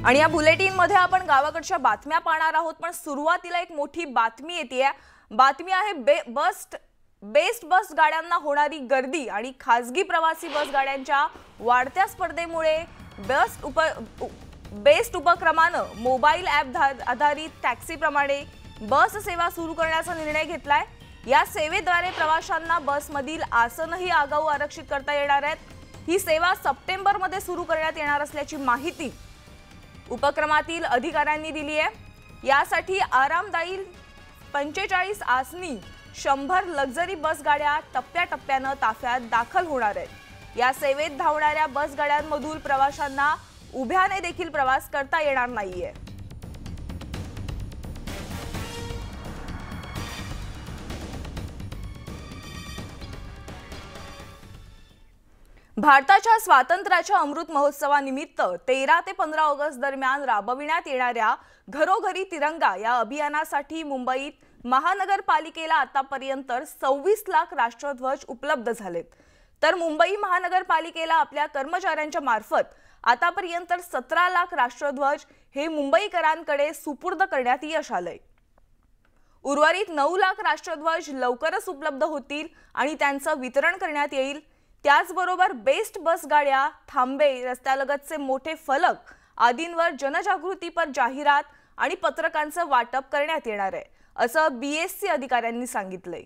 आणि या बुलेटिन मध्ये आपण गावाकडच्या बातम्या पाहणार आहोत, पण सुरुवातीला एक मोठी बातमी येते। बातमी आहे बेस्ट बस गाड्यांना होणारी गर्दी आणि खासगी प्रवासी बस गाड्यांच्या वाढत्या स्पर्धेमुळे बेस्ट उपक्रमानं मोबाईल ॲप आधारित टॅक्सी प्रमाणे बस सेवा सुरू करण्याचा निर्णय घेतलाय। या सेवेद्वारे प्रवाशांना बसमधील आसनही आगाऊ आरक्षित करता येणार आहेत। ही सेवा सप्टेंबर मध्ये सुरू करण्यात येणार असल्याची माहिती उपक्रमातील अधिकाऱ्यांनी दिली आहे। यासाठी आरामदायी 45 आसनी 100 लक्झरी बस गाड्या टप्प्याटप्प्याने ताफ्यात दाखल होणार आहेत। या सेवेत धावणाऱ्या बस गाड्यांमधून प्रवाशांना उभ्याने देखील प्रवास करता येणार नाहीये। भारताच्या स्वातंत्र्याच्या अमृत महोत्सवानिमित्त 13 ते 15 ऑगस्ट दरम्यान राबविण्यात येणाऱ्या घरोघरी तिरंगा या अभियानासाठी मुंबईत महानगरपालिकेला आतापर्यंत 26 लाख राष्ट्रध्वज उपलब्ध झालेत। तर मुंबई महानगरपालिकेला आपल्या कर्मचाऱ्यांच्या मार्फत आतापर्यंत 17 लाख राष्ट्रध्वज हे मुंबईकरांकडे सुपूर्द करण्यात यश आलंय। उर्वरित 9 लाख राष्ट्रध्वज लवकरच उपलब्ध होतील आणि त्यांचं वितरण करण्यात येईल। त्याचबरोबर बेस्ट बस गाड्या, थांबे, रस्त्यालगतचे मोठे फलक आदींवर जनजागृतीपर जाहिरात आणि पत्रकांचं वाटप करण्यात येणार आहे, असं BSC अधिकाऱ्यांनी सांगितलंय।